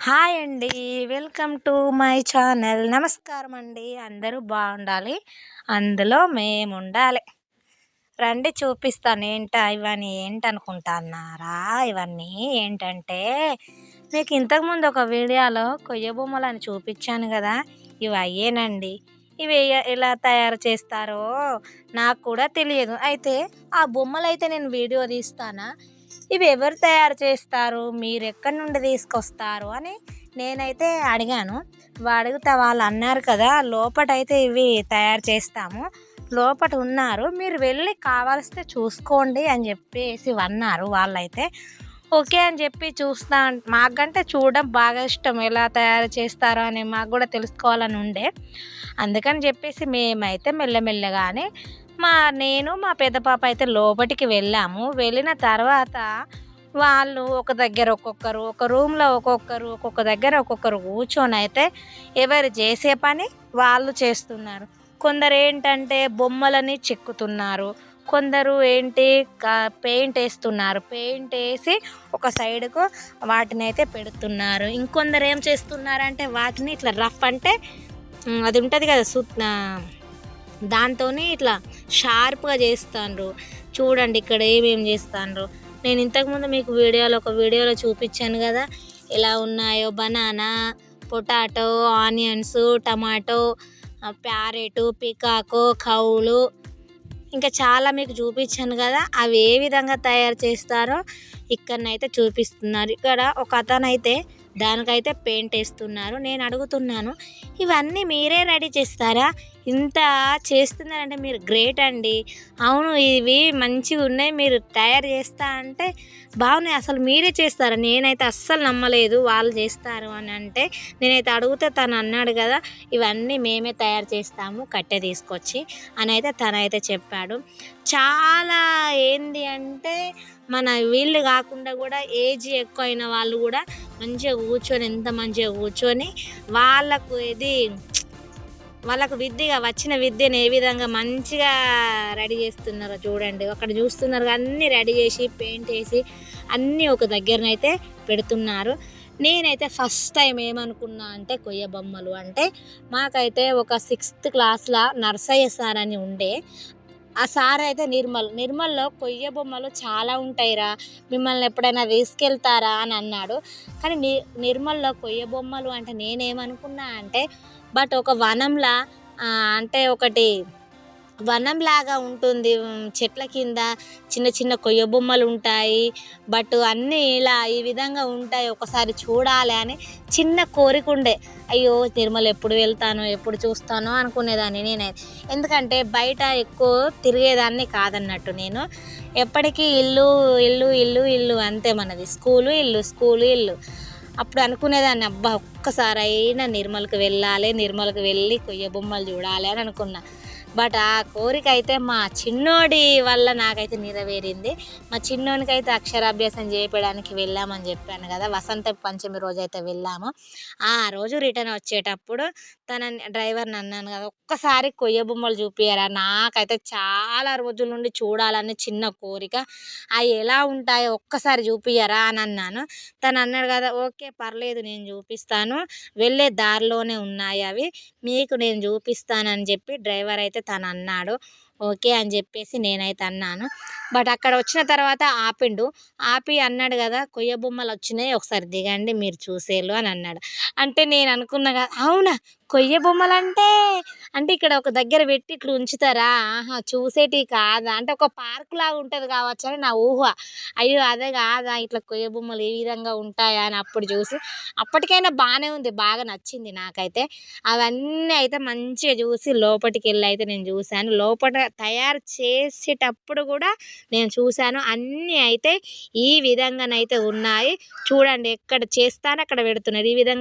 Hi అండి. Welcome to my channel. నమస్కారం అండి. అందరూ బాగుండాలి, అందులో మేము ఉండాలి. రండి చూపిస్తాను. ఇవన్నీ ఏంటనుకుంటున్నారా? ఇవన్నీ ఏంటంటే మీకు ఇంతకుముందు ఒక వీడియోలో కొయ్య బొమ్మలని చూపించాను కదా, ఇవి అయ్యేనండి. ఇవి ఎలా తయారు చేస్తారో నాకు కూడా తెలియదు. అయితే ఆ బొమ్మలు అయితే నేను వీడియో తీస్తానా, ఇవి ఎవరు తయారు చేస్తారు, మీరు ఎక్కడి నుండి తీసుకొస్తారు అని నేనైతే అడిగాను. అడిగితే వాళ్ళు అన్నారు కదా, లోపటైతే ఇవి తయారు చేస్తాము, లోపట ఉన్నారు, మీరు వెళ్ళి కావాల్స్తే చూసుకోండి అని చెప్పేసి అన్నారు వాళ్ళైతే. ఓకే అని చెప్పి చూస్తా. మాకంటే చూడడం బాగా ఇష్టం, ఎలా తయారు చేస్తారో అని మాకు కూడా తెలుసుకోవాలని ఉండే. అందుకని చెప్పేసి మేమైతే మెల్లమెల్లగానే నేను మా పెద్ద పాప అయితే లోపలికి వెళ్ళాము. వెళ్ళిన తర్వాత వాళ్ళు ఒక దగ్గర ఒక్కొక్కరు, ఒక రూమ్లో ఒక్కొక్క దగ్గర ఒక్కొక్కరు కూర్చొని అయితే ఎవరు చేసే పని వాళ్ళు చేస్తున్నారు. కొందరు ఏంటంటే బొమ్మలని చెక్కుతున్నారు, కొందరు ఏంటి పెయింట్ వేస్తున్నారు, పెయింట్ వేసి ఒక సైడ్కు వాటిని అయితే పెడుతున్నారు. ఇంకొందరు ఏం చేస్తున్నారంటే వాటిని ఇట్లా రఫ్ అంటే అది ఉంటుంది కదా దాంతో ఇట్లా షార్ప్గా చేస్తాండ్రు. చూడండి ఇక్కడ ఏమేమి చేస్తాండ్రు. నేను ఇంతకుముందు మీకు ఒక వీడియోలో చూపించాను కదా ఎలా ఉన్నాయో. బనానా, పొటాటో, ఆనియన్స్, టమాటో, ప్యారెట్, పికాకో, కౌలు, ఇంకా చాలా మీకు చూపించాను కదా. అవి ఏ విధంగా తయారు చేస్తారో ఇక్కడనైతే చూపిస్తున్నారు. ఇక్కడ ఒక అతనైతే దానికైతే పెయింట్ వేస్తున్నారు. నేను అడుగుతున్నాను, ఇవన్నీ మీరే రెడీ చేస్తారా? ఇంత చేస్తున్నారంటే మీరు గ్రేట్ అండి. అవును, ఇవి మంచిగా ఉన్నాయి, మీరు తయారు చేస్తా అంటే బాగున్నాయి, అసలు మీరే చేస్తారా? నేనైతే అస్సలు నమ్మలేదు వాళ్ళు చేస్తారు అని. అంటే నేనైతే అడిగితే తను అన్నాడు కదా, ఇవన్నీ మేమే తయారు చేస్తాము కట్టె తీసుకొచ్చి అని అయితే తనైతే చెప్పాడు. చాలా ఏంది అంటే మన వీళ్ళు కాకుండా కూడా ఏజ్ ఎక్కువ అయిన వాళ్ళు కూడా మంచిగా కూర్చొని, ఎంత మంచిగా కూర్చొని వాళ్ళకు వచ్చిన విద్యను ఏ విధంగా మంచిగా రెడీ చేస్తున్నారో చూడండి. అక్కడ చూస్తున్నారు, అన్నీ రెడీ చేసి పెయింట్ వేసి అన్నీ ఒక దగ్గరనైతే పెడుతున్నారు. నేనైతే ఫస్ట్ టైం ఏమనుకున్నా అంటే కొయ్య బొమ్మలు అంటే మాకైతే ఒక 6th క్లాస్లో నర్సయ్య సార్ అని ఉండే. ఆ సార్ అయితే నిర్మల్లో కొయ్య బొమ్మలు చాలా ఉంటాయిరా, మిమ్మల్ని ఎప్పుడైనా తీసుకెళ్తారా అని అన్నాడు. కానీ నిర్మల్లో కొయ్య బొమ్మలు అంటే నేనేమనుకున్నా అంటే బట్ ఒక వనంలా, అంటే ఒకటి వనంలాగా ఉంటుంది, చెట్ల కింద చిన్న చిన్న కొయ్య బొమ్మలు ఉంటాయి, బట్ అన్నీ ఇలా ఈ విధంగా ఉంటాయి, ఒకసారి చూడాలి అని చిన్న కోరిక ఉండే. అయ్యో నిర్మల్ ఎప్పుడు వెళ్తానో, ఎప్పుడు చూస్తానో అనుకునేదాన్ని నేనైతే. ఎందుకంటే బయట ఎక్కువ తిరిగేదాన్ని కాదన్నట్టు. నేను ఎప్పటికీ ఇల్లు ఇల్లు ఇల్లు ఇల్లు అంతే, మనది స్కూలు ఇల్లు, స్కూలు ఇల్లు. అప్పుడు అనుకునేదాన్ని, అబ్బా ఒక్కసారి అయినా నిర్మల్కి వెళ్ళి కొయ్య బొమ్మలు చూడాలి అని అనుకున్నా. బట్ ఆ కోరిక అయితే మా చిన్నోడి వల్ల నాకైతే నెరవేరింది. మా చిన్నోనికి అయితే అక్షరాభ్యాసం చేయడానికి వెళ్ళామని చెప్పాను కదా, వసంత పంచమి రోజు అయితే వెళ్ళాము. ఆ రోజు రిటర్న్ వచ్చేటప్పుడు డ్రైవర్ని అన్నాను కదా, ఒక్కసారి కొయ్య బొమ్మలు చూపియారా, నాకైతే చాలా రోజుల నుండి చూడాలని చిన్న కోరిక, అవి ఎలా ఉంటాయో ఒక్కసారి చూపియరా అని అన్నాను. తను అన్నాడు కదా, ఓకే పర్లేదు నేను చూపిస్తాను, వెళ్ళే దారిలోనే ఉన్నాయి అవి, మీకు నేను చూపిస్తానని చెప్పి డ్రైవర్ అయితే తను అన్నాడు. ఓకే అని చెప్పేసి నేనైతే అన్నాను. బట్ అక్కడ వచ్చిన తర్వాత ఆపి అన్నాడు కదా, కొయ్య బొమ్మలు వచ్చినాయి, ఒకసారి దిగండి మీరు చూసేళ్ళు అని అన్నాడు. అంటే నేను అనుకున్నా కదా, అవునా కొయ్య బొమ్మలు అంటే ఇక్కడ ఒక దగ్గర పెట్టి ఇట్లా ఉంచుతారా, చూసేటివి కాదా, అంటే ఒక పార్క్ లాగా ఉంటుంది కావచ్చు అని నా ఊహ. అయ్యో అదే కాదా, ఇట్లా కొయ్య బొమ్మలు ఏ విధంగా ఉంటాయా అని అప్పుడు చూసి, అప్పటికైనా బాగానే ఉంది, బాగా నచ్చింది నాకైతే. అవన్నీ అయితే మంచిగా చూసి లోపలికి వెళ్ళి అయితే నేను చూశాను. లోపల తయారు చేసేటప్పుడు కూడా నేను చూశాను. అన్నీ అయితే ఈ విధంగానైతే ఉన్నాయి. చూడండి, ఎక్కడ చేస్తానో అక్కడ పెడుతున్నారు ఈ విధంగా.